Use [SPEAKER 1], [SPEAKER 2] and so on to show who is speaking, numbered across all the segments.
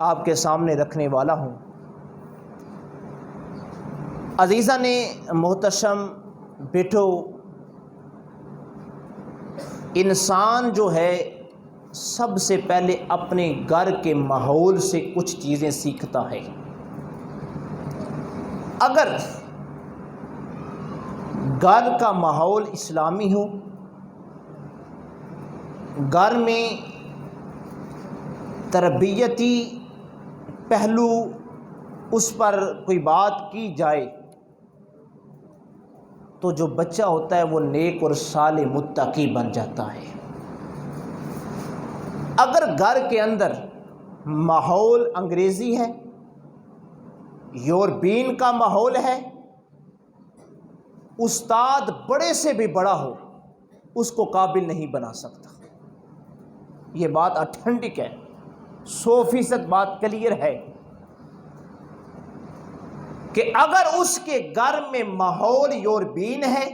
[SPEAKER 1] آپ کے سامنے رکھنے والا ہوں۔ عزیزہ نے محتشم بیٹو، انسان جو ہے سب سے پہلے اپنے گھر کے ماحول سے کچھ چیزیں سیکھتا ہے۔ اگر گھر کا ماحول اسلامی ہو، گھر میں تربیتی پہلو اس پر کوئی بات کی جائے تو جو بچہ ہوتا ہے وہ نیک اور صالح متقی بن جاتا ہے۔ اگر گھر کے اندر ماحول انگریزی ہے، یورپین کا ماحول ہے، استاد بڑے سے بھی بڑا ہو اس کو قابل نہیں بنا سکتا۔ یہ بات اتھینٹک ہے، 100% بات کلیئر ہے کہ اگر اس کے گھر میں ماحول یورپین ہے،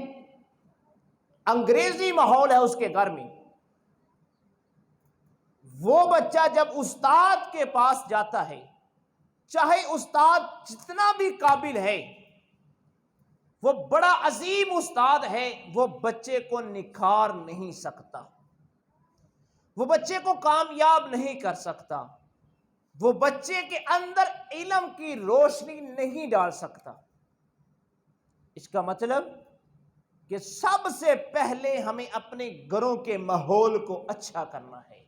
[SPEAKER 1] انگریزی ماحول ہے اس کے گھر میں، وہ بچہ جب استاد کے پاس جاتا ہے، چاہے استاد جتنا بھی قابل ہے، وہ بڑا عظیم استاد ہے، وہ بچے کو نکھار نہیں سکتا، وہ بچے کو کامیاب نہیں کر سکتا، وہ بچے کے اندر علم کی روشنی نہیں ڈال سکتا۔ اس کا مطلب کہ سب سے پہلے ہمیں اپنے گھروں کے ماحول کو اچھا کرنا ہے۔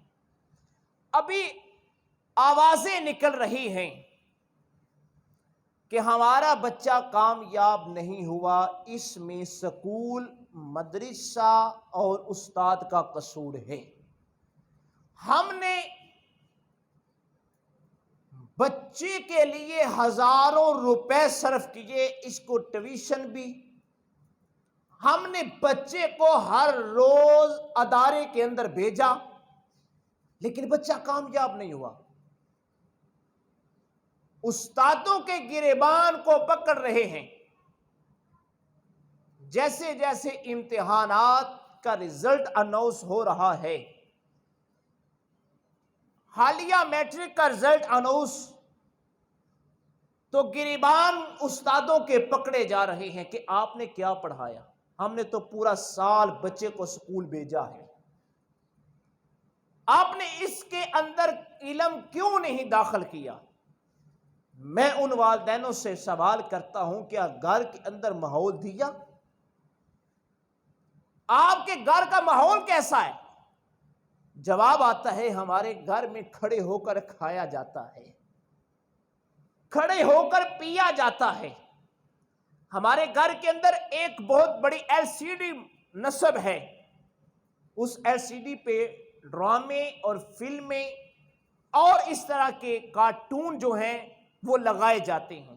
[SPEAKER 1] ابھی آوازیں نکل رہی ہیں کہ ہمارا بچہ کامیاب نہیں ہوا، اس میں سکول، مدرسہ اور استاد کا قصور ہے۔ ہم نے بچے کے لیے ہزاروں روپے صرف کیے، اس کو ٹیوشن بھی، ہم نے بچے کو ہر روز ادارے کے اندر بھیجا، لیکن بچہ کامیاب نہیں ہوا۔ استادوں کے گریبان کو پکڑ رہے ہیں، جیسے جیسے امتحانات کا رزلٹ اناؤنس ہو رہا ہے، حالیہ میٹرک کا رزلٹ اناؤنس، تو گریبان استادوں کے پکڑے جا رہے ہیں کہ آپ نے کیا پڑھایا؟ ہم نے تو پورا سال بچے کو سکول بھیجا ہے، آپ نے اس کے اندر علم کیوں نہیں داخل کیا؟ میں ان والدینوں سے سوال کرتا ہوں، کیا گھر کے اندر ماحول دیا؟ آپ کے گھر کا ماحول کیسا ہے؟ جواب آتا ہے، ہمارے گھر میں کھڑے ہو کر کھایا جاتا ہے، کھڑے ہو کر پیا جاتا ہے۔ ہمارے گھر کے اندر ایک بہت بڑی LCD نصب ہے، اس LCD پہ ڈرامے اور فلمیں اور اس طرح کے کارٹون جو ہیں وہ لگائے جاتے ہیں۔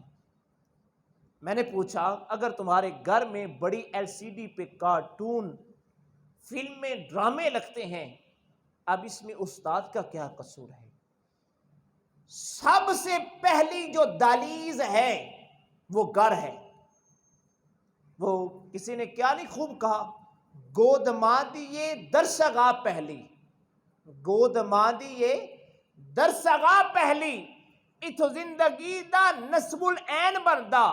[SPEAKER 1] میں نے پوچھا، اگر تمہارے گھر میں بڑی LCD پہ کارٹون، فلمیں، ڈرامے لگتے ہیں، اب اس میں استاد کا کیا قصور ہے؟ سب سے پہلی جو دہلیز ہے وہ گھر ہے۔ وہ کسی نے کیا نہیں خوب کہا، گود ماں دیے درسگاہ پہلی، گود ماں دیے درسگاہ پہلی، اتو زندگی دا نصب العین بندا،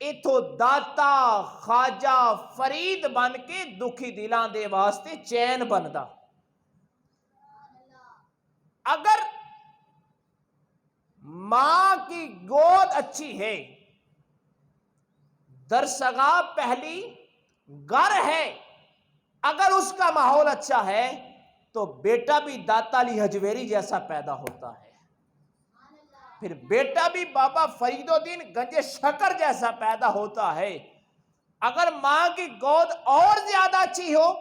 [SPEAKER 1] اتو داتا خواجہ فرید بن کے دکھی دلان دے واسطے چین بندا۔ اگر ماں کی گود اچھی ہے، درسگاہ پہلی گھر ہے، اگر اس کا ماحول اچھا ہے تو بیٹا بھی داتا علی حجویری جیسا پیدا ہوتا ہے، پھر بیٹا بھی بابا فرید الدین گنج شکر جیسا پیدا ہوتا ہے۔ اگر ماں کی گود اور زیادہ اچھی ہو،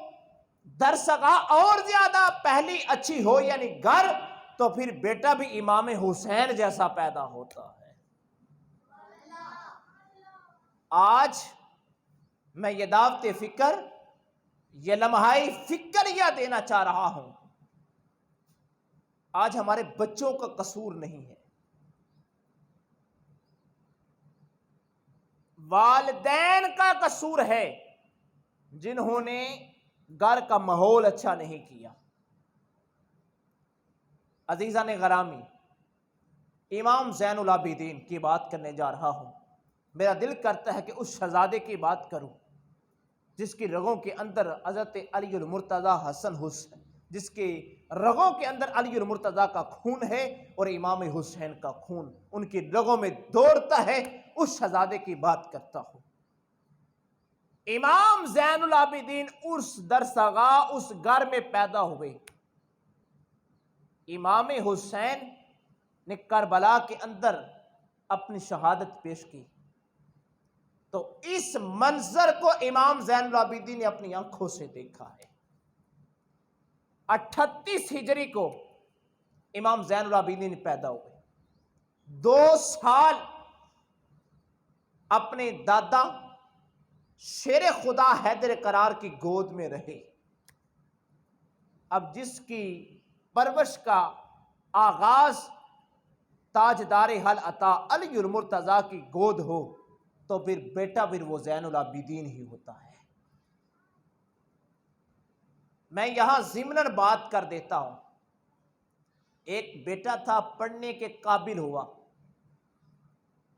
[SPEAKER 1] درسگاہ اور زیادہ پہلی اچھی ہو، یعنی گھر، تو پھر بیٹا بھی امام حسین جیسا پیدا ہوتا ہے۔ آج میں یہ دعوت فکر، یہ لمحہ فکریہ دینا چاہ رہا ہوں۔ آج ہمارے بچوں کا قصور نہیں ہے، والدین کا قصور ہے، جنہوں نے گھر کا ماحول اچھا نہیں کیا۔ عزیزان گرامی، امام زین العابدین کی بات کرنے جا رہا ہوں۔ میرا دل کرتا ہے کہ اس شہزادے کی بات کروں جس کی رگوں کے اندر حضرت علی المرتضیٰ حسن حسین، جس کے رگوں کے اندر علی المرتضیٰ کا خون ہے اور امام حسین کا خون ان کی رگوں میں دوڑتا ہے، اس شہزادے کی بات کرتا ہوں۔ امام زین العابدین اس درسگا اس گھر میں پیدا ہوئے۔ امام حسین نے کربلا کے اندر اپنی شہادت پیش کی، تو اس منظر کو امام زین العابدین نے اپنی آنکھوں سے دیکھا ہے۔ 38 ہجری کو امام زین العابدین پیدا ہوئے، 2 سال اپنے دادا شیر خدا حیدر قرار کی گود میں رہے۔ اب جس کی پرورش کا آغاز تاجدار حل عطا علی المرتضیٰ کی گود ہو تو پھر بیٹا پھر وہ زین العابدین ہی ہوتا ہے۔ میں یہاں ضمناً بات کر دیتا ہوں، ایک بیٹا تھا پڑھنے کے قابل ہوا،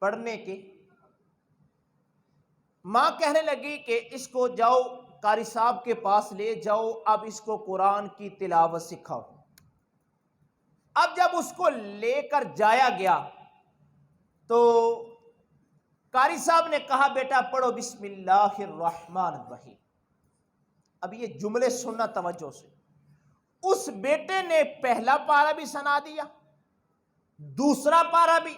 [SPEAKER 1] پڑھنے کے، ماں کہنے لگی کہ اس کو جاؤ قاری صاحب کے پاس لے جاؤ، اب اس کو قرآن کی تلاوت سکھاؤ۔ اب جب اس کو لے کر جایا گیا تو قاری صاحب نے کہا بیٹا پڑھو بسم اللہ الرحمن الرحیم۔ اب یہ جملے سننا توجہ سے، اس بیٹے نے پہلا پارہ بھی سنا دیا، دوسرا پارہ بھی،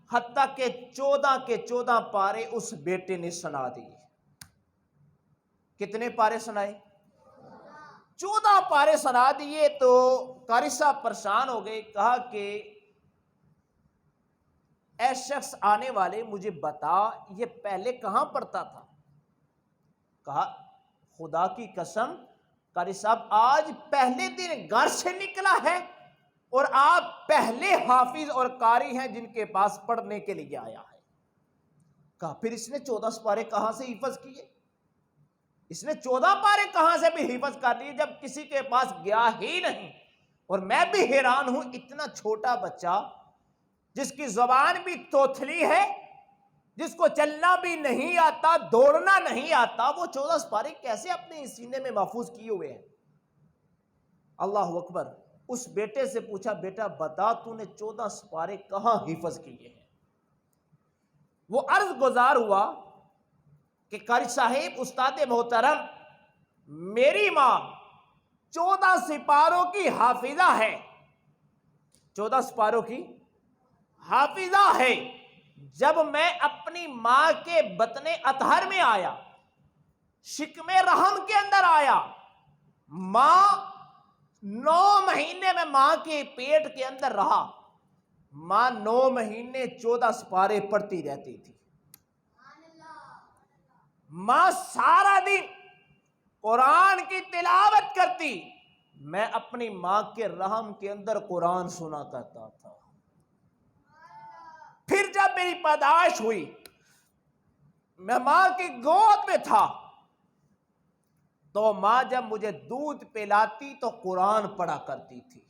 [SPEAKER 1] حتیٰ کہ 14 کے 14 پارے اس بیٹے نے سنا دیے۔ کتنے پارے سنائے؟ 14 پارے سنا دیے۔ تو قاری صاحب پریشان ہو گئے، کہا کہ اے شخص آنے والے مجھے بتا یہ پہلے کہاں پڑھتا تھا؟ کہا خدا کی قسم قاری صاحب آج پہلے دن گھر سے نکلا ہے اور آپ پہلے حافظ اور قاری ہیں جن کے پاس پڑھنے کے لیے آیا ہے۔ کہا پھر اس نے 14 پارے کہاں سے حفظ کیے؟ اس نے 14 پارے کہاں سے بھی حفظ کر لیے جب کسی کے پاس گیا ہی نہیں؟ اور میں بھی حیران ہوں، اتنا چھوٹا بچہ جس کی زبان بھی توتھلی ہے، جس کو چلنا بھی نہیں آتا، دوڑنا نہیں آتا، وہ 14 پارے کیسے اپنے سینے میں محفوظ کیے ہوئے ہیں؟ اللہ اکبر۔ اس بیٹے سے پوچھا بیٹا بتا تو نے 14 پارے کہاں حفظ کیے ہیں؟ وہ عرض گزار ہوا کہ قاری صاحب استاد محترم میری ماں 14 سپاروں کی حافظہ ہے، 14 سپاروں کی حافظہ ہے۔ جب میں اپنی ماں کے بطن اطہر میں آیا، شکم رحم کے اندر آیا، ماں 9 مہینے میں ماں کے پیٹ کے اندر رہا، ماں 9 مہینے 14 سپارے پڑھتی رہتی تھی۔ ماں سارا دن قرآن کی تلاوت کرتی، میں اپنی ماں کے رحم کے اندر قرآن سنا کرتا تھا۔ پھر جب میری پیدائش ہوئی، میں ماں کی گود میں تھا، تو ماں جب مجھے دودھ پلاتی تو قرآن پڑھا کرتی تھی۔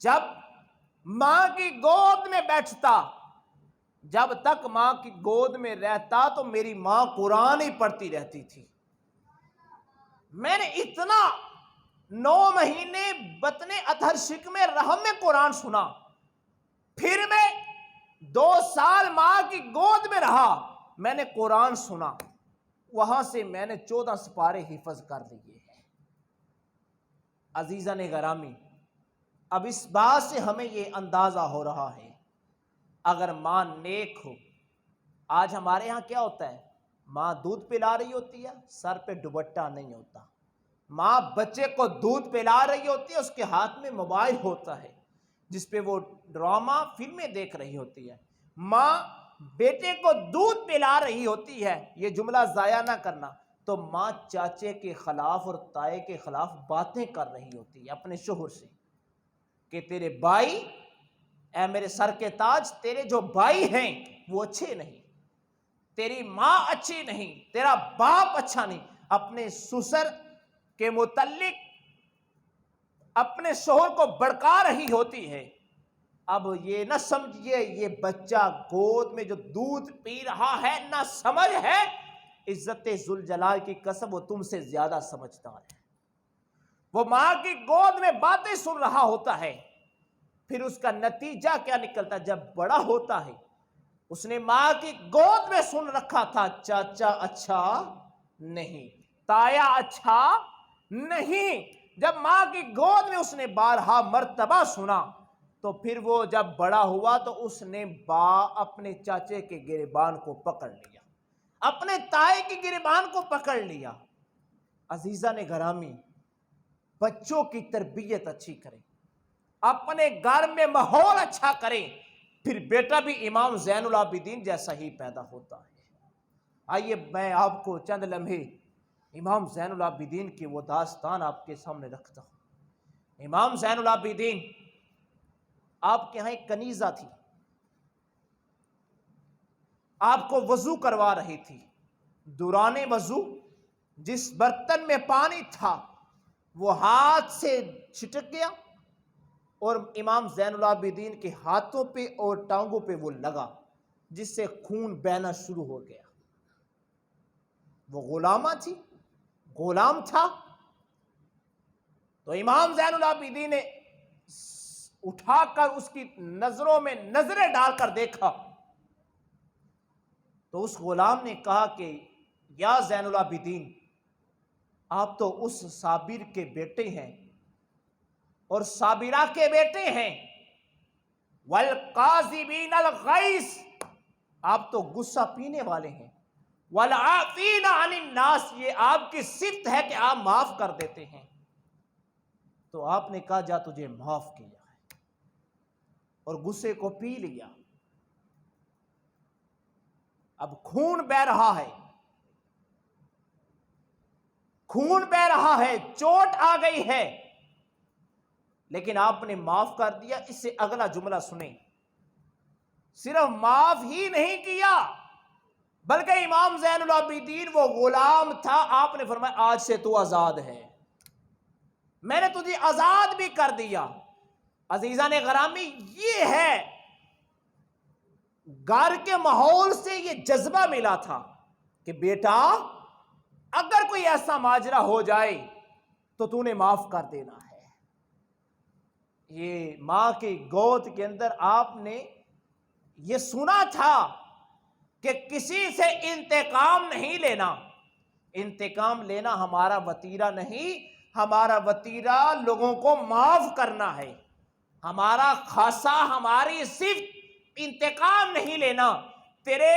[SPEAKER 1] جب ماں کی گود میں بیٹھتا، جب تک ماں کی گود میں رہتا تو میری ماں قرآن ہی پڑھتی رہتی تھی۔ میں نے اتنا 9 مہینے بطن اطہر شکم رحم میں قرآن سنا، پھر میں 2 سال ماں کی گود میں رہا، میں نے قرآن سنا، وہاں سے میں نے 14 سپارے حفظ کر لیے ہیں۔ عزیزان گرامی، اب اس بات سے ہمیں یہ اندازہ ہو رہا ہے اگر ماں نیک ہو۔ آج ہمارے ہاں کیا ہوتا ہے، ماں دودھ پلا رہی ہوتی ہے، سر پہ دوپٹہ نہیں ہوتا، ماں بچے کو دودھ پلا رہی ہوتی ہے، اس کے ہاتھ میں موبائل ہوتا ہے جس پہ وہ ڈرامہ فلمیں دیکھ رہی ہوتی ہے، ماں بیٹے کو دودھ پلا رہی ہوتی ہے، یہ جملہ ضائع نہ کرنا، تو ماں چاچے کے خلاف اور تائے کے خلاف باتیں کر رہی ہوتی ہے اپنے شوہر سے کہ تیرے بھائی، اے میرے سر کے تاج، تیرے جو بھائی ہیں وہ اچھے نہیں، تیری ماں اچھی نہیں، تیرا باپ اچھا نہیں، اپنے سسر کے متعلق اپنے شوہر کو بڑکا رہی ہوتی ہے اب یہ نہ سمجھیے یہ بچہ گود میں جو دودھ پی رہا ہے نہ سمجھ ہے، عزت ذوالجلال کی قسم وہ تم سے زیادہ سمجھدار ہے۔ وہ ماں کی گود میں باتیں سن رہا ہوتا ہے، پھر اس کا نتیجہ کیا نکلتا ہے؟ جب بڑا ہوتا ہے، اس نے ماں کی گود میں سن رکھا تھا چاچا اچھا نہیں، تایا اچھا نہیں، جب ماں کی گود میں اس نے بارہا مرتبہ سنا تو پھر وہ جب بڑا ہوا تو اس نے اپنے چاچے کے گریبان کو پکڑ لیا، اپنے تائے کی گریبان کو پکڑ لیا۔ عزیزان گرامی، بچوں کی تربیت اچھی کریں، اپنے گھر میں ماحول اچھا کریں، پھر بیٹا بھی امام زین العابدین جیسا ہی پیدا ہوتا ہے۔ آئیے میں آپ کو چند لمحے امام زین العابدین کی وہ داستان آپ کے سامنے رکھتا ہوں۔ امام زین العابدین آپ کے ہاں ایک کنیزہ تھی، آپ کو وضو کروا رہی تھی، دوران وضو جس برتن میں پانی تھا وہ ہاتھ سے چھٹک گیا اور امام زین العابدین کے ہاتھوں پہ اور ٹانگوں پہ وہ لگا، جس سے خون بہنا شروع ہو گیا۔ وہ غلامہ تھی، غلام تھا، تو امام زین العابدین نے اٹھا کر اس کی نظروں میں نظریں ڈال کر دیکھا تو اس غلام نے کہا کہ یا زین العابدین، آپ تو اس صابر کے بیٹے ہیں اور صابرہ کے بیٹے ہیں، والقاظمین الغیظ، آپ تو غصہ پینے والے ہیں، والعافین عن الناس، یہ آپ کی صفت ہے کہ آپ معاف کر دیتے ہیں۔ تو آپ نے کہا جا تجھے معاف کیا ہے، اور غصے کو پی لیا۔ اب خون بہ رہا ہے، خون بہ رہا ہے، چوٹ آ گئی ہے، لیکن آپ نے معاف کر دیا۔ اس سے اگلا جملہ سنیں، صرف معاف ہی نہیں کیا بلکہ امام زین العابدین وہ غلام تھا، آپ نے فرمایا آج سے تو آزاد ہے، میں نے تجھے آزاد بھی کر دیا۔ عزیزان غرامی، یہ ہے گھر کے ماحول سے یہ جذبہ ملا تھا کہ بیٹا اگر کوئی ایسا ماجرا ہو جائے تو نے معاف کر دینا ہے۔ یہ ماں کی گود کے اندر آپ نے یہ سنا تھا کہ کسی سے انتقام نہیں لینا، انتقام لینا ہمارا وتیرہ نہیں، ہمارا وتیرہ لوگوں کو معاف کرنا ہے، ہمارا خاصہ ہماری صفت انتقام نہیں لینا۔ تیرے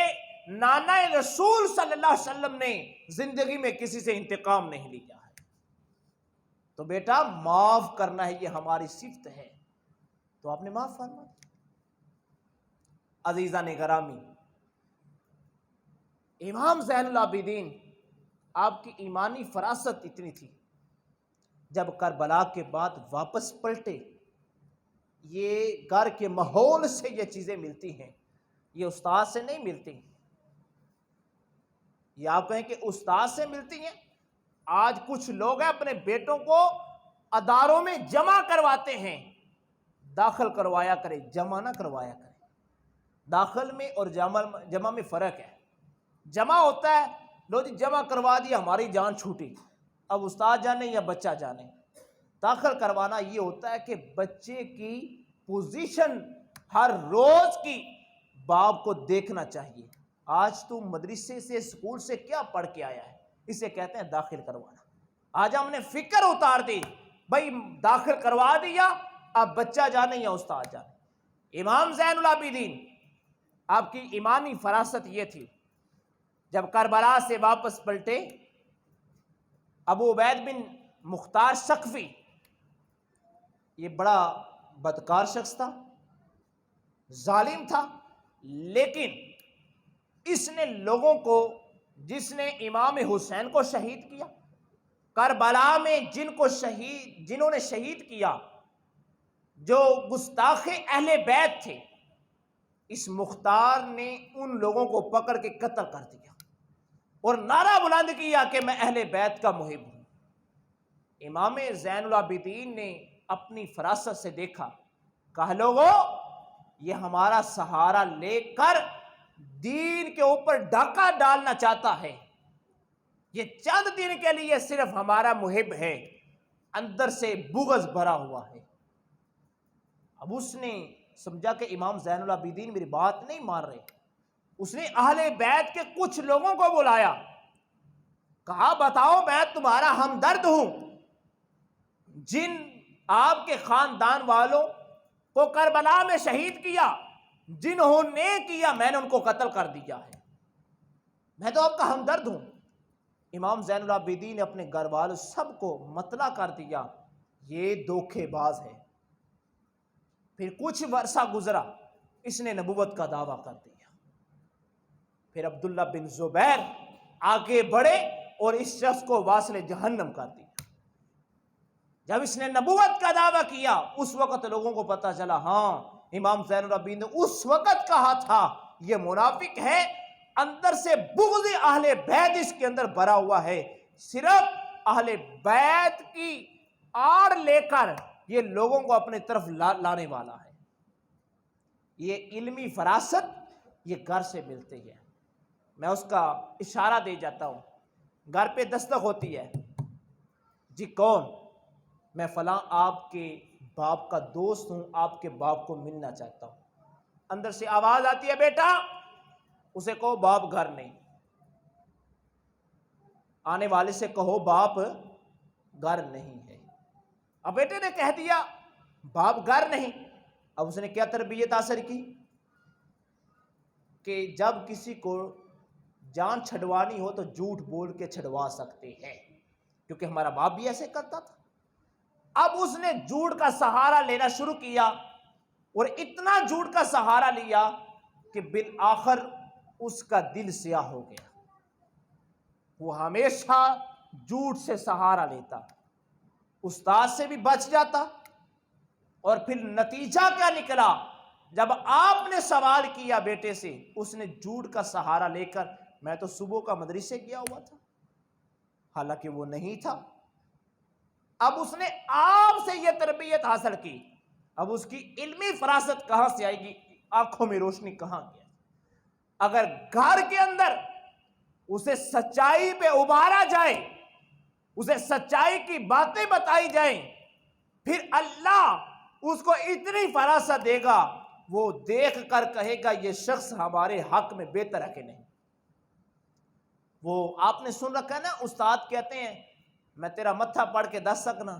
[SPEAKER 1] نانا رسول صلی اللہ علیہ وسلم نے زندگی میں کسی سے انتقام نہیں لیا ہے، تو بیٹا معاف کرنا ہے، یہ ہماری صفت ہے، تو آپ نے معاف فرما دیا۔ عزیزان گرامی، امام زین العابدین آپ کی ایمانی فراست اتنی تھی، جب کربلا کے بعد واپس پلٹے، یہ گھر کے ماحول سے یہ چیزیں ملتی ہیں، یہ استاد سے نہیں ملتی۔ یہ آپ کہیں کہ استاد سے ملتی ہیں، آج کچھ لوگ ہیں اپنے بیٹوں کو اداروں میں جمع کرواتے ہیں، داخل کروایا کرے جمع نہ کروایا کرے۔ داخل میں اور جمع میں فرق ہے۔ جمع ہوتا ہے لو جی جمع کروا دیا ہماری جان چھوٹی، اب استاد جانے یا بچہ جانے۔ داخل کروانا یہ ہوتا ہے کہ بچے کی پوزیشن ہر روز کی باپ کو دیکھنا چاہیے، آج تو مدرسے سے اسکول سے کیا پڑھ کے آیا ہے، اسے کہتے ہیں داخل کروانا۔ آج ہم نے فکر اتار دی، بھائی داخل کروا دیا، اب بچہ جانے یا استاد جانے۔ امام زین العابدین آپ کی ایمانی فراست یہ تھی، جب کربلا سے واپس پلٹے، ابو عبید بن مختار ثقفی، یہ بڑا بدکار شخص تھا، ظالم تھا، لیکن اس نے لوگوں کو، جس نے امام حسین کو شہید کیا، کربلا میں جنہوں نے شہید کیا، جو گستاخ اہل بیت تھے، اس مختار نے ان لوگوں کو پکڑ کے قتل کر دیا اور نعرہ بلند کیا کہ میں اہل بیت کا محب ہوں۔ امام زین العابدین نے اپنی فراست سے دیکھا، کہا لوگو یہ ہمارا سہارا لے کر دین کے اوپر ڈاکہ ڈالنا چاہتا ہے. یہ چند دن کے لیے صرف ہمارا محب ہے، اندر سے بغض بھرا ہوا ہے. اب اس نے سمجھا کہ امام زین العابدین میری بات نہیں مان رہے. اس نے اہل بیت کے کچھ لوگوں کو بلایا، کہا بتاؤ میں تمہارا ہمدرد ہوں. جن آپ کے خاندان والوں کو کربلا میں شہید کیا، جنہوں نے کیا، میں نے ان کو قتل کر دیا ہے، میں تو آپ کا ہمدرد ہوں. امام زین العابدین نے اپنے گھر والوں سب کو مطلع کر دیا یہ دھوکے باز ہے. پھر کچھ عرصہ گزرا، اس نے نبوت کا دعویٰ کر دیا. پھر عبداللہ بن زبیر آگے بڑھے اور اس شخص کو واصل جہنم کر دیا. جب اس نے نبوت کا دعویٰ کیا، اس وقت لوگوں کو پتا چلا ہاں امام زین العابدین نے اس وقت کہا تھا یہ منافق ہے، اندر سے بغض اہل بیت اس کے اندر بھرا ہوا ہے. صرف اہل بیت کی آڑ لے کر یہ لوگوں کو اپنے طرف لانے والا ہے. یہ علمی فراست یہ گھر سے ملتی ہے. میں اس کا اشارہ دے جاتا ہوں. گھر پہ دستک ہوتی ہے، جی کون؟ میں فلاں آپ کے باپ کا دوست ہوں، آپ کے باپ کو ملنا چاہتا ہوں. اندر سے آواز آتی ہے بیٹا، اسے کہو باپ گھر نہیں. آنے والے سے کہو باپ گھر نہیں ہے. اب بیٹے نے کہہ دیا باپ گھر نہیں. اب اس نے کیا تربیت حاصل کی کہ جب کسی کو جان چھڑوانی ہو تو جھوٹ بول کے چھڑوا سکتے ہیں، کیونکہ ہمارا باپ بھی ایسے کرتا تھا. اب اس نے جھوٹ کا سہارا لینا شروع کیا، اور اتنا جھوٹ کا سہارا لیا کہ بالآخر اس کا دل سیاہ ہو گیا. وہ ہمیشہ جھوٹ سے سہارا لیتا، استاد سے بھی بچ جاتا. اور پھر نتیجہ کیا نکلا؟ جب آپ نے سوال کیا بیٹے سے، اس نے جھوٹ کا سہارا لے کر میں تو صبح کا مدرسے گیا ہوا تھا، حالانکہ وہ نہیں تھا. اب اس نے آپ سے یہ تربیت حاصل کی. اب اس کی علمی فراست کہاں سے آئے گی؟ آنکھوں میں روشنی کہاں گیا؟ اگر گھر کے اندر اسے سچائی پہ ابھارا جائے، اسے سچائی کی باتیں بتائی جائیں، پھر اللہ اس کو اتنی فراست دے گا، وہ دیکھ کر کہے گا یہ شخص ہمارے حق میں بہتر ہے کہ نہیں. وہ آپ نے سن رکھا ہے نا، استاد کہتے ہیں میں تیرا متھا پڑھ کے دس سکنا،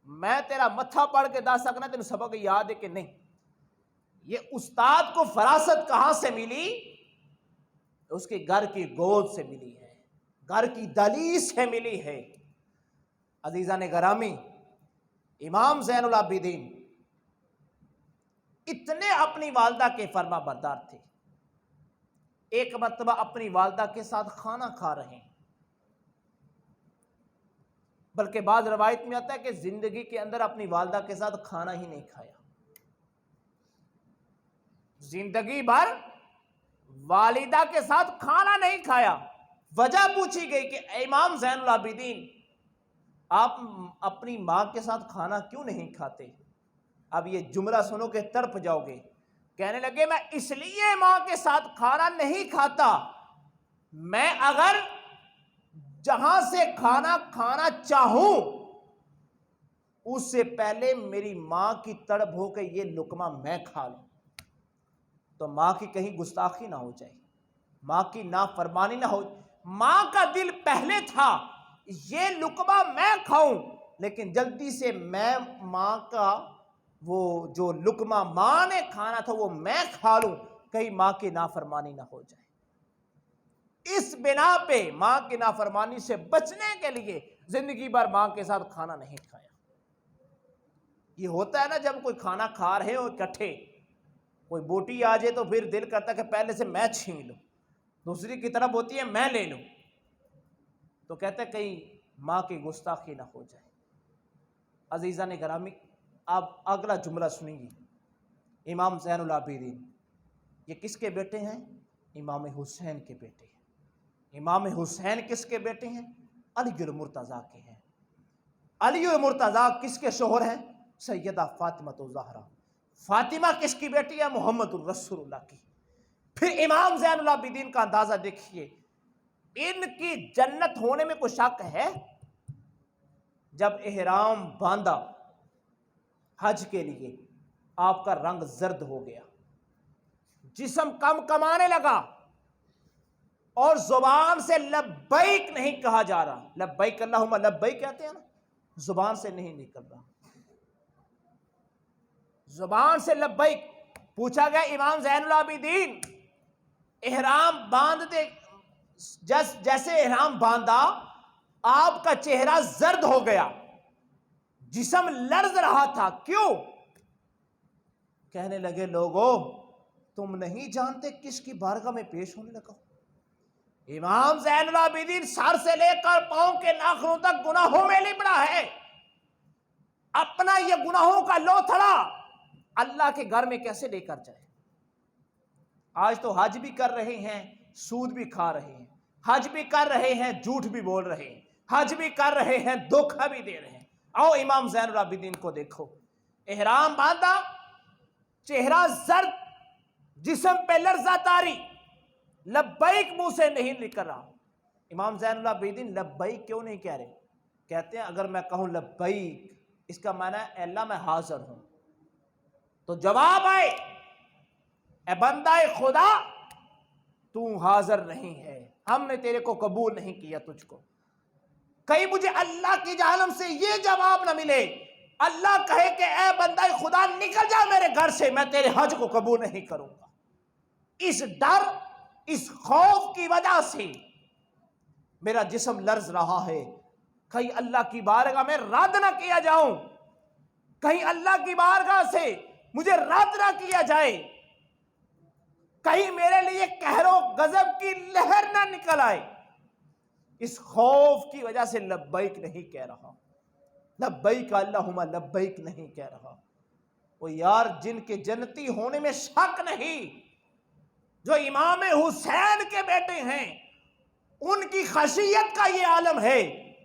[SPEAKER 1] میں تیرا متھا پڑھ کے دس سکنا، تینوں سبق یاد ہے کہ نہیں. یہ استاد کو فراست کہاں سے ملی؟ اس کے گھر کی گود سے ملی ہے، گھر کی دہلیز سے ملی ہے. عزیزان گرامی، امام زین العابدین اتنے اپنی والدہ کے فرما بردار تھے. ایک مرتبہ اپنی والدہ کے ساتھ کھانا کھا رہے ہیں، بلکہ بعض روایت میں آتا ہے کہ زندگی کے اندر اپنی والدہ کے ساتھ کھانا ہی نہیں کھایا. زندگی بھر والدہ کے ساتھ کھانا نہیں کھایا. وجہ پوچھی گئی کہ امام زین العابدین آپ اپنی ماں کے ساتھ کھانا کیوں نہیں کھاتے؟ اب یہ جملہ سنو کہ تڑپ جاؤ گے. کہنے لگے میں اس لیے ماں کے ساتھ کھانا نہیں کھاتا، میں اگر جہاں سے کھانا کھانا چاہوں اس سے پہلے میری ماں کی تڑپ ہو کے یہ لقمہ میں کھا لوں، تو ماں کی کہیں گستاخی نہ ہو جائے، ماں کی نافرمانی نہ ہو. ماں کا دل پہلے تھا یہ لقمہ میں کھاؤں، لیکن جلدی سے میں ماں کا وہ جو لقمہ ماں نے کھانا تھا وہ میں کھا لوں، کہیں ماں کی نافرمانی نہ ہو جائے. اس بنا پہ ماں کی نافرمانی سے بچنے کے لیے زندگی بھر ماں کے ساتھ کھانا نہیں کھایا. یہ ہوتا ہے نا جب کوئی کھانا کھا رہے ہو اکٹھے، کوئی بوٹی آ جائے تو پھر دل کرتا ہے کہ پہلے سے میں چھین لوں، دوسری کی طرف ہوتی ہے میں لے لوں، تو کہتے ہیں کہیں ماں کی گستاخی نہ ہو جائے. عزیزان گرامی، آپ اگلا جملہ سنیں گے. امام زین العابدین یہ کس کے بیٹے ہیں؟ امام حسین کے بیٹے ہیں. امام حسین کس کے بیٹے ہیں؟ علی المرتضیٰ کے ہیں. علی المرتضیٰ کس کے شوہر ہیں؟ سیدہ فاطمہ الزہرا. فاطمہ کس کی بیٹی ہے؟ محمد الرسول اللہ کی۔ پھر امام زین العابدین کا اندازہ دیکھیے، ان کی جنت ہونے میں کوئی شک ہے؟ جب احرام باندھا حج کے لیے، آپ کا رنگ زرد ہو گیا، جسم کم کمانے لگا، اور زبان سے لبیک نہیں کہا جا رہا۔ لبیک اللہم لبیک کہتے ہیں نا، زبان سے نہیں نکل رہا، زبان سے لبیک۔ پوچھا گیا امام زین العابدین احرام باندھتے، جیسے احرام باندھا آپ کا چہرہ زرد ہو گیا، جسم لرز رہا تھا، کیوں؟ کہنے لگے لوگوں تم نہیں جانتے کس کی بارگاہ میں پیش ہونے لگا۔ امام زین العابدین سر سے لے کر پاؤں کے ناخنوں تک گناہوں میں لپڑا ہے، اپنا یہ گناہوں کا لوتھڑا اللہ کے گھر میں کیسے لے کر جائے؟ آج تو حج بھی کر رہے ہیں، سود بھی کھا رہے ہیں، حج بھی کر رہے ہیں، جھوٹ بھی بول رہے ہیں، حج بھی کر رہے ہیں، دھوکہ بھی دے رہے ہیں۔ آؤ امام زین العابدین کو دیکھو، احرام باندھا، چہرہ زرد، جسم پہ لرزہ طاری، لبیک منہ سے نہیں نکل رہا۔ امام زین العابدین لبیک کیوں نہیں کہہ رہے؟ کہتے ہیں اگر میں کہوں لبیک، اس کا معنی ہے اے اللہ میں حاضر ہوں، تو جواب آئے اے بندہ خدا تو حاضر نہیں ہے، ہم نے تیرے کو قبول نہیں کیا تجھ کو۔ کہیں مجھے اللہ کی جانب سے یہ جواب نہ ملے، اللہ کہے کہ اے بندہ خدا نکل جا میرے گھر سے، میں تیرے حج کو قبول نہیں کروں گا۔ اس ڈر، اس خوف کی وجہ سے میرا جسم لرز رہا ہے، کہیں اللہ کی بارگاہ میں رد نہ کیا جاؤں، کہیں اللہ کی بارگاہ سے مجھے رد نہ کیا جائے، کہیں میرے لیے قہر و غضب کی لہر نہ نکل آئے۔ اس خوف کی وجہ سے لبیک نہیں کہہ رہا، لبیک اللہم لبیک نہیں کہہ رہا۔ وہ یار جن کے جنتی ہونے میں شک نہیں، جو امام حسین کے بیٹے ہیں، ان کی خشیت کا یہ عالم ہے۔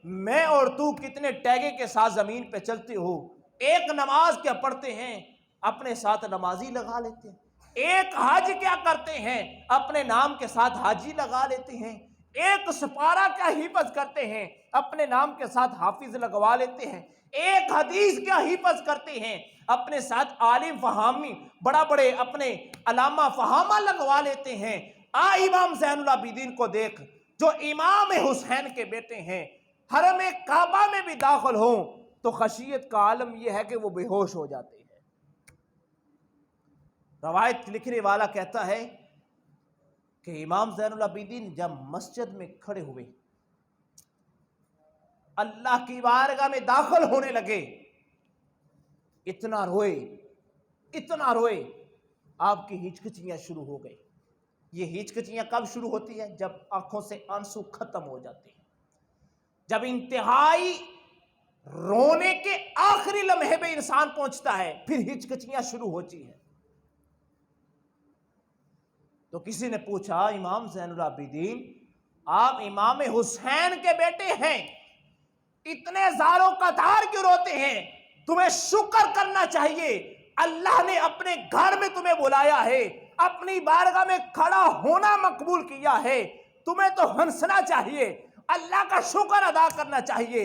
[SPEAKER 1] میں اور تو کتنے ٹیگے کے ساتھ زمین پہ چلتے ہو، ایک نماز کیا پڑھتے ہیں اپنے ساتھ نمازی لگا لیتے ہیں، ایک حج کیا کرتے ہیں اپنے نام کے ساتھ حاجی لگا لیتے ہیں، ایک سپارہ کیا حفظ کرتے ہیں اپنے نام کے ساتھ حافظ لگوا لیتے ہیں، ایک حدیث کیا حفظ کرتے ہیں اپنے ساتھ عالم فہامی بڑا بڑے اپنے علامہ فہامہ لگوا لیتے ہیں۔ امام زین العابدین کو دیکھ جو امام حسین کے بیٹے ہیں، حرم کعبہ میں بھی داخل ہوں تو خشیت کا عالم یہ ہے کہ وہ بے ہوش ہو جاتے ہیں۔ روایت لکھنے والا کہتا ہے کہ امام زین العابدین جب مسجد میں کھڑے ہوئے، اللہ کی بارگاہ میں داخل ہونے لگے، اتنا روئے، آپ کی ہچکچیاں شروع ہو گئی۔ یہ ہچکچیاں کب شروع ہوتی ہے؟ جب آنکھوں سے آنسو ختم ہو جاتے ہیں، جب انتہائی رونے کے آخری لمحے پہ انسان پہنچتا ہے، پھر ہچکچیاں شروع ہوتی ہیں۔ تو کسی نے پوچھا امام زین العابدین آپ امام حسین کے بیٹے ہیں، اتنے زاروں قطار کیوں روتے ہیں؟ تمہیں شکر کرنا چاہیے، اللہ نے اپنے گھر میں تمہیں بلایا ہے، اپنی بارگاہ میں کھڑا ہونا مقبول کیا ہے، تمہیں تو ہنسنا چاہیے، اللہ کا شکر ادا کرنا چاہیے۔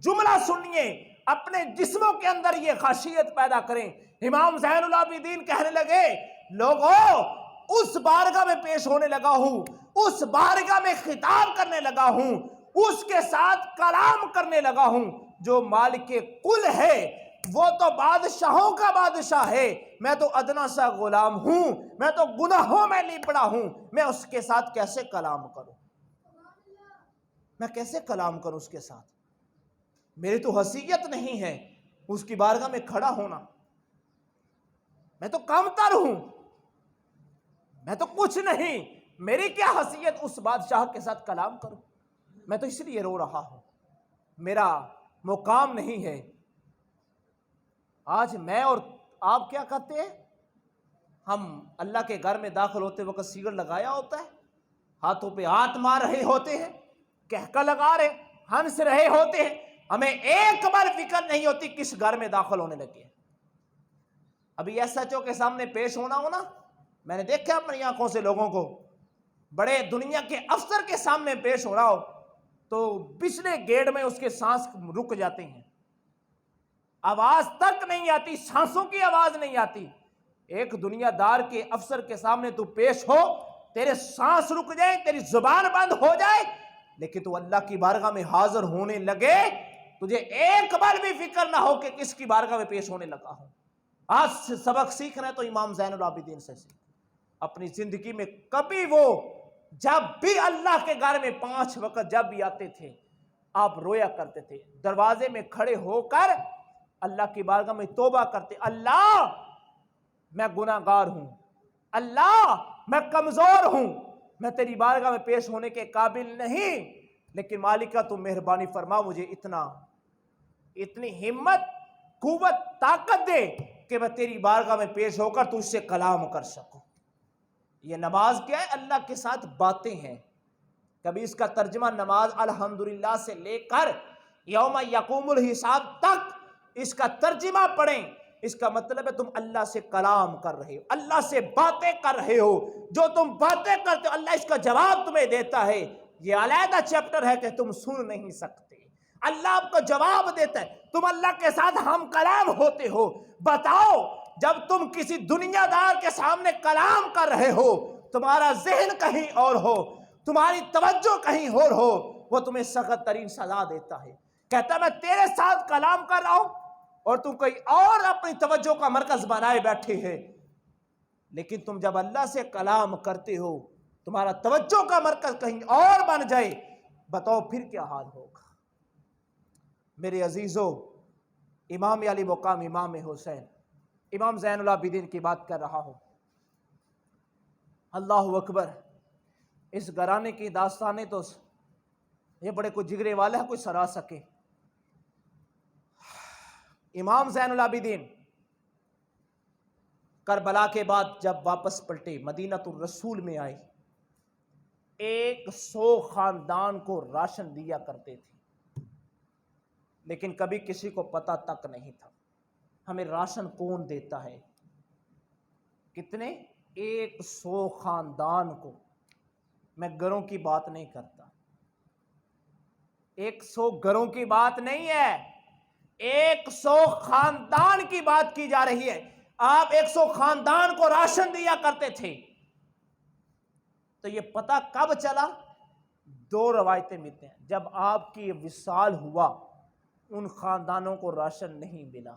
[SPEAKER 1] جملہ سنیے، اپنے جسموں کے اندر یہ خاصیت پیدا کریں۔ امام زین العابدین کہنے لگے لوگوں اس بارگاہ میں پیش ہونے لگا ہوں، اس بارگاہ میں خطاب کرنے لگا ہوں، اس کے ساتھ کلام کرنے لگا ہوں جو مالک کل ہے، وہ تو بادشاہوں کا بادشاہ ہے، میں تو ادنا سا غلام ہوں، میں تو گناہوں میں لپڑا ہوں، میں اس کے ساتھ کیسے کلام کروں؟ میں کیسے کلام کروں اس کے ساتھ؟ میری تو حیثیت نہیں ہے اس کی بارگاہ میں کھڑا ہونا، میں تو کم تر ہوں، میں تو کچھ نہیں، میری کیا حیثیت اس بادشاہ کے ساتھ کلام کروں؟ میں تو اس لیے رو رہا ہوں، میرا مقام نہیں ہے۔ آج میں اور آپ کیا کرتے ہیں؟ ہم اللہ کے گھر میں داخل ہوتے وقت سیگڑ لگایا ہوتا ہے، ہاتھوں پہ ہاتھ مار رہے ہوتے ہیں، کہکا لگا رہے، ہنس رہے ہوتے ہیں، ہمیں ایک بار فکر نہیں ہوتی کس گھر میں داخل ہونے لگے۔ ابھی ایس ایچ او کے سامنے پیش ہونا ہو نا، میں نے دیکھا اپنی آنکھوں سے لوگوں کو، بڑے دنیا کے افسر کے سامنے پیش ہو رہا ہو تو پچھلے گیٹ میں اس کے سانس رک جاتے ہیں، آواز تک نہیں آتی، سانسوں کی آواز نہیں آتی۔ ایک دنیا دار کے افسر کے سامنے تو پیش ہو، تیرے سانس رک جائیں، تیری زبان بند ہو جائے، لیکن تو اللہ کی بارگاہ میں حاضر ہونے لگے، تجھے ایک بار بھی فکر نہ ہو کہ کس کی بارگاہ میں پیش ہونے لگا ہوں۔ آج سے سبق سیکھنا ہے تو امام زین العابدین سے سیکھ۔ اپنی زندگی میں کبھی وہ جب بھی اللہ کے گھر میں 5 وقت جب بھی آتے تھے، آپ رویا کرتے تھے، دروازے میں کھڑے ہو کر اللہ کی بارگاہ میں توبہ کرتے، اللہ میں گناہگار ہوں، اللہ میں کمزور ہوں، میں تیری بارگاہ میں پیش ہونے کے قابل نہیں، لیکن مالکہ تو مہربانی فرما، مجھے اتنی ہمت، قوت، طاقت دے کہ میں تیری بارگاہ میں پیش ہو کر تجھ سے کلام کر سکوں۔ یہ نماز کیا ہے؟ اللہ کے ساتھ باتیں ہیں۔ کبھی اس کا ترجمہ نماز الحمدللہ سے لے کر یوم یقوم الحساب تک اس کا ترجمہ پڑھیں، اس کا مطلب ہے تم اللہ سے کلام کر رہے ہو، اللہ سے باتیں کر رہے ہو، جو تم باتیں کرتے ہو اللہ اس کا جواب تمہیں دیتا ہے۔ یہ علیحدہ چیپٹر ہے کہ تم سن نہیں سکتے، اللہ آپ کو جواب دیتا ہے، تم اللہ کے ساتھ ہم کلام ہوتے ہو۔ بتاؤ جب تم کسی دنیا دار کے سامنے کلام کر رہے ہو، تمہارا ذہن کہیں اور ہو، تمہاری توجہ کہیں اور ہو، وہ تمہیں سخت ترین سزا دیتا ہے۔ کہتا ہے میں تیرے ساتھ کلام کر رہا ہوں اور تم کوئی اور اپنی توجہ کا مرکز بنائے بیٹھے ہیں، لیکن تم جب اللہ سے کلام کرتے ہو تمہارا توجہ کا مرکز کہیں اور بن جائے، بتاؤ پھر کیا حال ہوگا۔ میرے عزیزو، امام علی مقام امام حسین، امام زین العابدین کی بات کر رہا ہوں۔ اللہ اکبر، اس گھرانے کی داستانیں تو یہ بڑے کوئی جگرے والے ہیں، کوئی سرا سکے۔ امام زین العابدین کربلا کے بعد جب واپس پلٹے، مدینہ الرسول میں آئے، 100 خاندان کو راشن دیا کرتے تھے، لیکن کبھی کسی کو پتہ تک نہیں تھا ہمیں راشن کون دیتا ہے۔ کتنے؟ 100 خاندان کو۔ میں گھروں کی بات نہیں کرتا، 100 گھروں کی بات نہیں ہے، 100 خاندان کی بات کی جا رہی ہے۔ آپ 100 خاندان کو راشن دیا کرتے تھے۔ تو یہ پتہ کب چلا؟ 2 روایتیں ملتے ہیں۔ جب آپ کی وصال ہوا، ان خاندانوں کو راشن نہیں ملا،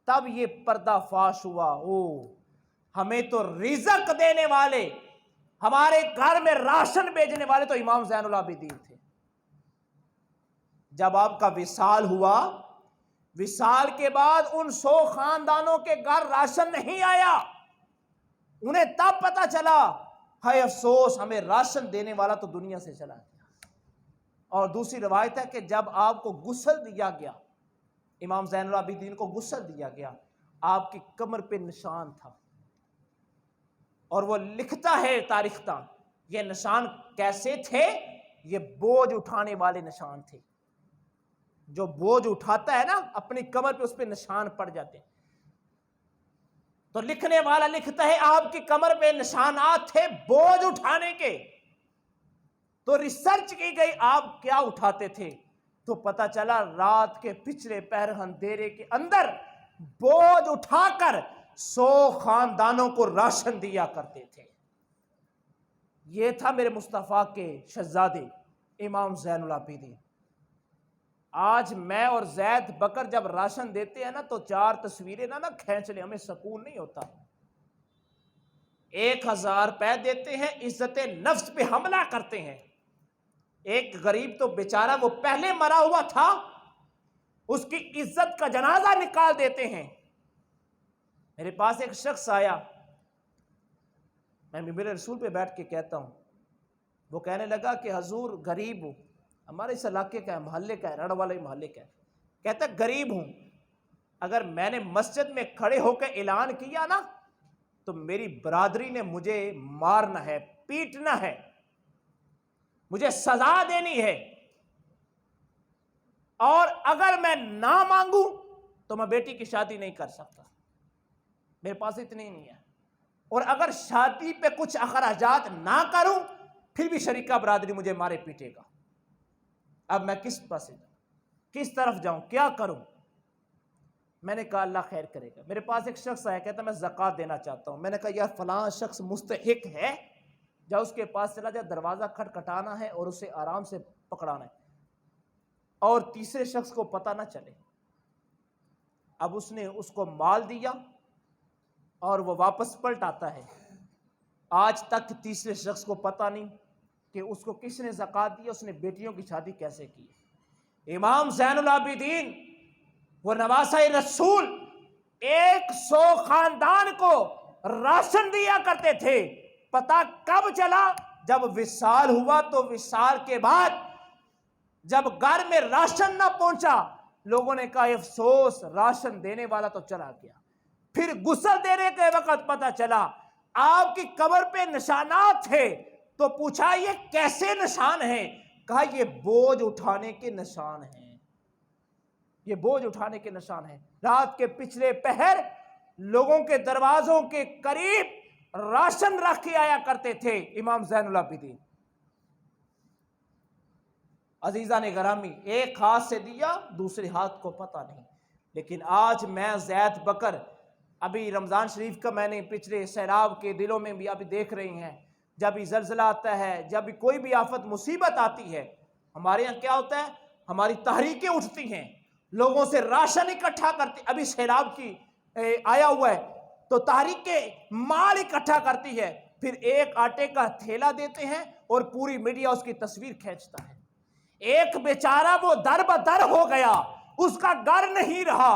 [SPEAKER 1] تب یہ پردہ فاش ہوا، ہمیں تو رزق دینے والے، ہمارے گھر میں راشن بھیجنے والے تو امام زین العابدین تھے۔ جب آپ کا وصال ہوا، وصال کے بعد ان 100 خاندانوں کے گھر راشن نہیں آیا، انہیں تب پتہ چلا، ہائے افسوس، ہمیں راشن دینے والا تو دنیا سے چلا گیا۔ اور دوسری روایت ہے کہ جب آپ کو غسل دیا گیا، امام زین العابدین کو غسل دیا گیا، آپ کی کمر پہ نشان تھا، اور وہ لکھتا ہے تاریخ دان، یہ نشان کیسے تھے؟ یہ بوجھ اٹھانے والے نشان تھے۔ جو بوجھ اٹھاتا ہے نا، اپنی کمر پہ اس پہ نشان پڑ جاتے ہیں۔ تو لکھنے والا لکھتا ہے آپ کی کمر پہ نشانات تھے بوجھ اٹھانے کے۔ تو ریسرچ کی گئی آپ کیا اٹھاتے تھے، تو پتہ چلا رات کے پچھلے پہر اندھیرے کے اندر بوجھ اٹھا کر 100 خاندانوں کو راشن دیا کرتے تھے۔ یہ تھا میرے مصطفیٰ کے شہزادے امام زین العابدین۔ آج میں اور زید بکر جب راشن دیتے ہیں نا تو 4 تصویریں نہ کھینچ لیں، ہمیں سکون نہیں ہوتا۔ 1000 روپے دیتے ہیں، عزت نفس پہ حملہ کرتے ہیں۔ ایک غریب تو بیچارہ وہ پہلے مرا ہوا تھا، اس کی عزت کا جنازہ نکال دیتے ہیں۔ میرے پاس ایک شخص آیا، میں میرے رسول پہ بیٹھ کے کہتا ہوں، وہ کہنے لگا کہ حضور غریب ہوں، ہمارے اس علاقے کا ہے، محلے کا ہے، رڑ والے محلے کا ہے، کہتا ہے غریب ہوں، اگر میں نے مسجد میں کھڑے ہو کے اعلان کیا نا تو میری برادری نے مجھے مارنا ہے، پیٹنا ہے، مجھے سزا دینی ہے، اور اگر میں نہ مانگوں تو میں بیٹی کی شادی نہیں کر سکتا۔ میرے پاس اتنی نہیں ہے، اور اگر شادی پہ کچھ اخراجات نہ کروں پھر بھی شریکہ برادری مجھے مارے پیٹے گا. اب میں کس پاس جاؤں، کس طرف جاؤں، کیا کروں؟ میں نے کہا اللہ خیر کرے گا. میرے پاس ایک شخص آیا، کہتا میں زکوٰۃ دینا چاہتا ہوں. میں نے کہا یار فلاں شخص مستحق ہے، جا اس کے پاس چلا جا، دروازہ کھٹکھٹانا ہے اور اسے آرام سے پکڑانا ہے اور تیسرے شخص کو پتہ نہ چلے. اب اس نے اس کو مال دیا اور وہ واپس پلٹ آتا ہے. آج تک تیسرے شخص کو پتہ نہیں کہ اس کو کس نے زکوٰۃ دی، اس نے بیٹیوں کی شادی کیسے کی. امام زین العابدین وہ نواسہ رسول 100 خاندان کو راشن دیا کرتے تھے. پتہ کب چلا؟ جب وصال ہوا. تو وصال کے بعد جب گھر میں راشن نہ پہنچا، لوگوں نے کہا افسوس، راشن دینے والا تو چلا گیا. پھر غسل دینے کے وقت پتہ چلا آپ کی قبر پہ نشانات تھے. تو پوچھا یہ کیسے نشان ہیں؟ کہا یہ بوجھ اٹھانے کے نشان ہیں، یہ بوجھ اٹھانے کے نشان ہیں. رات کے پچھلے پہر لوگوں کے دروازوں کے قریب راشن رکھ کے آیا کرتے تھے امام زین العابدین. عزیزان گرامی، ایک ہاتھ سے دیا، دوسرے ہاتھ کو پتہ نہیں. لیکن آج میں زید بکر، ابھی رمضان شریف کا میں نے پچھلے سیلاب کے دلوں میں بھی ابھی دیکھ رہے ہیں، جب بھی زلزلہ آتا ہے، جب بھی کوئی بھی آفت مصیبت آتی ہے، ہمارے یہاں کیا ہوتا ہے؟ ہماری تحریکیں اٹھتی ہیں، لوگوں سے راشن اکٹھا کرتی. ابھی سیلاب کی آیا ہوا ہے تو تحریکیں مال اکٹھا کرتی ہے، پھر ایک آٹے کا تھیلا دیتے ہیں اور پوری میڈیا اس کی تصویر کھینچتا ہے. ایک بیچارہ وہ در بدر ہو گیا، اس کا گھر نہیں رہا،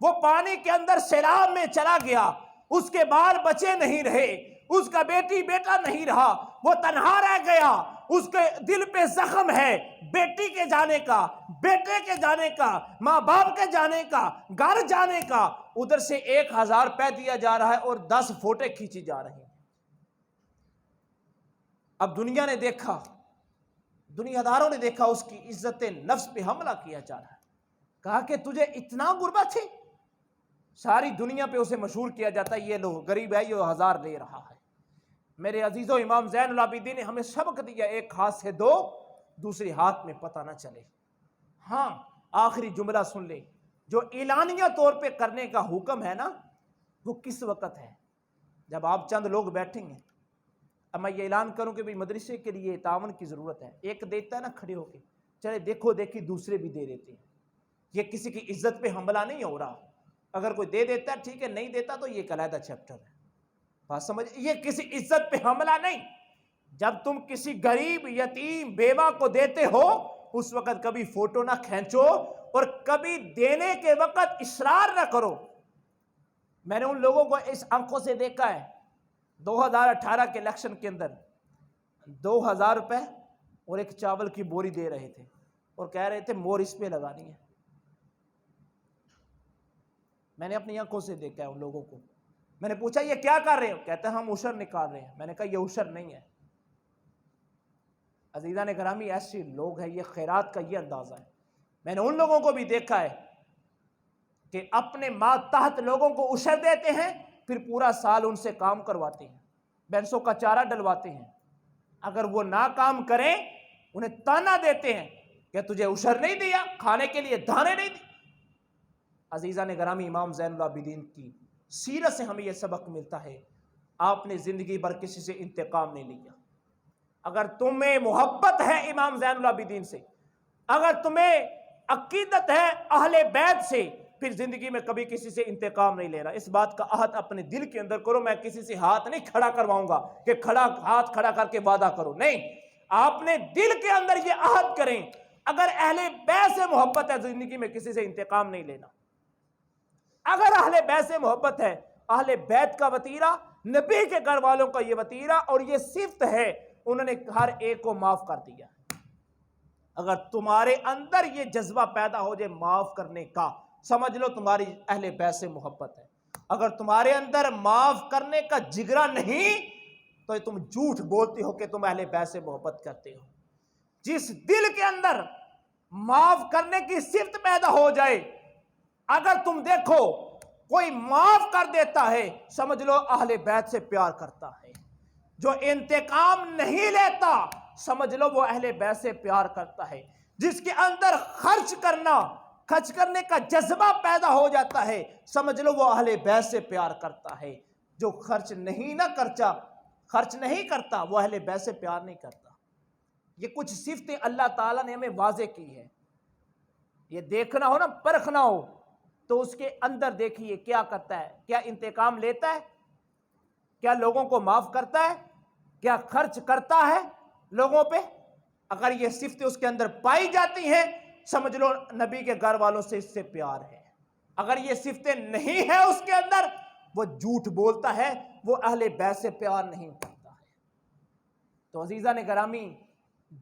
[SPEAKER 1] وہ پانی کے اندر سیلاب میں چلا گیا، اس کے بال بچے نہیں رہے، اس کا بیٹی بیٹا نہیں رہا، وہ تنہا رہ گیا. اس کے دل پہ زخم ہے بیٹی کے جانے کا، بیٹے کے جانے کا، ماں باپ کے جانے کا، گھر جانے کا. ادھر سے 1000 روپے دیا جا رہا ہے اور 10 فوٹے کھینچی جا رہی ہیں. اب دنیا نے دیکھا، دنیا داروں نے دیکھا، اس کی عزت نفس پہ حملہ کیا جا رہا ہے. کہا کہ تجھے اتنا غربت ہے؟ ساری دنیا پہ اسے مشہور کیا جاتا ہے یہ لوگ غریب ہے، یہ 1000 لے رہا ہے. میرے عزیزوں، امام زین العابدین نے ہمیں سبق دیا، ایک ہاتھ سے دو، دوسرے ہاتھ میں پتہ نہ چلے. ہاں، آخری جملہ سن لے، جو اعلانیہ طور پہ کرنے کا حکم ہے نا، وہ کس وقت ہے؟ جب آپ چند لوگ بیٹھیں گے. اب میں یہ اعلان کروں کہ مدرسے کے لیے تعاون کی ضرورت ہے. ایک دیتا ہے نا کھڑے ہو کے، چلے دیکھو دیکھی دوسرے بھی دے دیتے ہیں. یہ کسی کی عزت پہ حملہ نہیں ہو رہا. اگر کوئی دے دیتا ہے ٹھیک ہے، نہیں دیتا تو یہ علیحدہ چیپٹر ہے. بات سمجھ، یہ کسی عزت پہ حملہ نہیں. جب تم کسی غریب یتیم بیوہ کو دیتے ہو اس وقت کبھی فوٹو نہ کھینچو اور کبھی دینے کے وقت اصرار نہ کرو. میں نے ان لوگوں کو اس آنکھوں سے دیکھا ہے 2018 کے الیکشن کے اندر 2000 روپے اور ایک چاول کی بوری دے رہے تھے اور کہہ رہے تھے مور اس پہ لگانی ہے. میں نے اپنی آنکھوں سے دیکھا ہے ان لوگوں کو. میں نے پوچھا یہ کیا کر رہے ہو؟ کہتے ہیں ہم عشر نکال رہے ہیں. میں نے کہا یہ عشر نہیں ہے. عزیزان گرامی، ایسے لوگ ہیں، یہ خیرات کا یہ اندازہ ہے. میں نے ان لوگوں کو بھی دیکھا ہے کہ اپنے ماتحت لوگوں کو عشر دیتے ہیں، پھر پورا سال ان سے کام کرواتے ہیں، بینسوں کا چارہ ڈلواتے ہیں. اگر وہ نہ کام کریں انہیں تانا دیتے ہیں کہ تجھے عشر نہیں دیا، کھانے کے لیے دانے نہیں دی. عزیزان گرامی، امام زین العابدین کی سیرت سے ہمیں یہ سبق ملتا ہے، آپ نے زندگی بھر کسی سے انتقام نہیں لیا. اگر تمہیں محبت ہے امام زین العابدین سے، اگر تمہیں عقیدت ہے اہل بیت سے، پھر زندگی میں کبھی کسی سے انتقام نہیں لینا. اس بات کا عہد اپنے دل کے اندر کرو. میں کسی سے ہاتھ نہیں کھڑا کرواؤں گا کہ ہاتھ کھڑا کر کے وعدہ کرو، نہیں. آپ نے دل کے اندر یہ عہد کریں، اگر اہل بیت سے محبت ہے زندگی میں کسی سے انتقام نہیں لینا. اگر اہل بیت سے محبت ہے، اہل بیت کا وطیرہ، نبی کے گھر والوں کا یہ وطیرہ اور یہ صفت ہے، انہوں نے ہر ایک کو معاف کر دیا. اگر تمہارے اندر یہ جذبہ پیدا ہو جائے معاف کرنے کا، سمجھ لو تمہاری اہل بیت سے محبت ہے. اگر تمہارے اندر معاف کرنے کا جگرا نہیں تو تم جھوٹ بولتے ہو کہ تم اہل بیت سے محبت کرتے ہو. جس دل کے اندر معاف کرنے کی صفت پیدا ہو جائے، اگر تم دیکھو کوئی معاف کر دیتا ہے سمجھ لو اہل بیت سے پیار کرتا ہے، جو انتقام نہیں لیتا سمجھ لو وہ اہل بیت سے پیار کرتا ہے، جس کے اندر خرچ کرنے کا جذبہ پیدا ہو جاتا ہے سمجھ لو وہ اہل بیت سے پیار کرتا ہے، جو خرچ نہیں کرتا وہ اہل بیت سے پیار نہیں کرتا۔ یہ کچھ صفتیں اللہ تعالیٰ نے ہمیں واضح کی ہے، یہ دیکھنا ہو نا، پرکھنا ہو تو اس کے اندر دیکھیے کیا کرتا ہے، کیا انتقام لیتا ہے، کیا لوگوں کو معاف کرتا ہے، کیا خرچ کرتا ہے لوگوں پہ۔ اگر یہ صفتیں اس کے اندر پائی جاتی ہیں سمجھ لو نبی کے گھر والوں سے اس سے پیار ہے۔ اگر یہ صفتیں نہیں ہیں اس کے اندر، وہ جھوٹ بولتا ہے، وہ اہل بیت سے پیار نہیں کرتا ہے۔ تو عزیزان گرامی،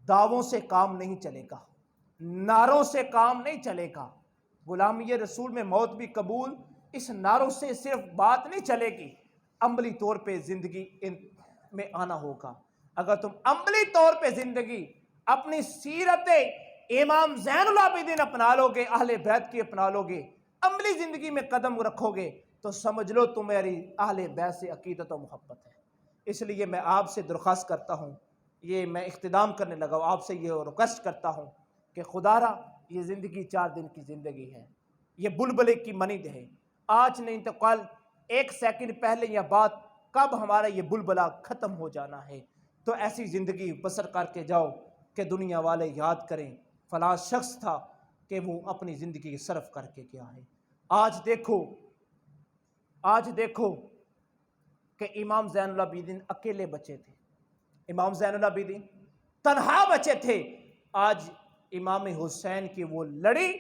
[SPEAKER 1] دعووں سے کام نہیں چلے گا، نعروں سے کام نہیں چلے گا، غلامی رسول میں موت بھی قبول، اس نعروں سے صرف بات نہیں چلے گی، عملی طور پہ زندگی میں آنا ہوگا۔ اگر تم عملی طور پہ زندگی اپنی سیرت امام زین العابدین اپنا لو گے، اہل بیت کی اپنا لو گے، عملی زندگی میں قدم رکھو گے تو سمجھ لو تمہاری اہل بیت سے عقیدت و محبت ہے۔ اس لیے میں آپ سے درخواست کرتا ہوں، یہ میں اختتام کرنے لگا ہوں، آپ سے یہ ریکویسٹ کرتا ہوں کہ خدا را یہ زندگی 4 دن کی زندگی ہے، یہ بلبلے کی مانند ہے، آج نہیں تو کل، 1 سیکنڈ پہلے یا بعد کب ہمارا یہ بلبلہ ختم ہو جانا ہے۔ تو ایسی زندگی بسر کر کے جاؤ کہ دنیا والے یاد کریں فلاں شخص تھا کہ وہ اپنی زندگی صرف کر کے گیا ہے۔ آج دیکھو کہ امام زین العابدین اکیلے بچے تھے، امام زین العابدین تنہا بچے تھے، آج امام حسین کی وہ لڑی،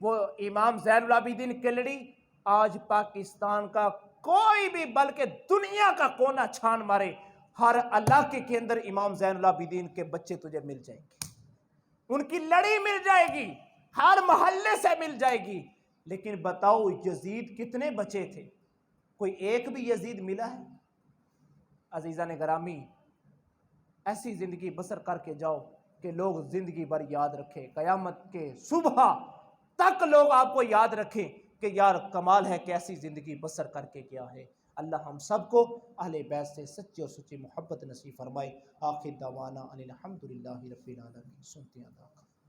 [SPEAKER 1] وہ امام زین العابدین کی لڑی، آج پاکستان کا کوئی بھی بلکہ دنیا کا کونا چھان مارے، ہر علاقے کے اندر امام زین العابدین کے بچے تجھے مل جائیں گے، ان کی لڑی مل جائے گی، ہر محلے سے مل جائے گی۔ لیکن بتاؤ یزید کتنے بچے تھے؟ کوئی ایک بھی یزید ملا ہے؟ عزیزان گرامی، ایسی زندگی بسر کر کے جاؤ کہ لوگ زندگی بھر یاد رکھیں، قیامت کے صبح تک لوگ آپ کو یاد رکھیں کہ یار کمال ہے کہ ایسی زندگی بسر کر کے کیا ہے۔ اللہ ہم سب کو اہل بیت سے سچی اور سچی محبت نصیب فرمائے۔ آخر دعوانا ان الحمدللہ رب العالمین۔ سنتے ہیں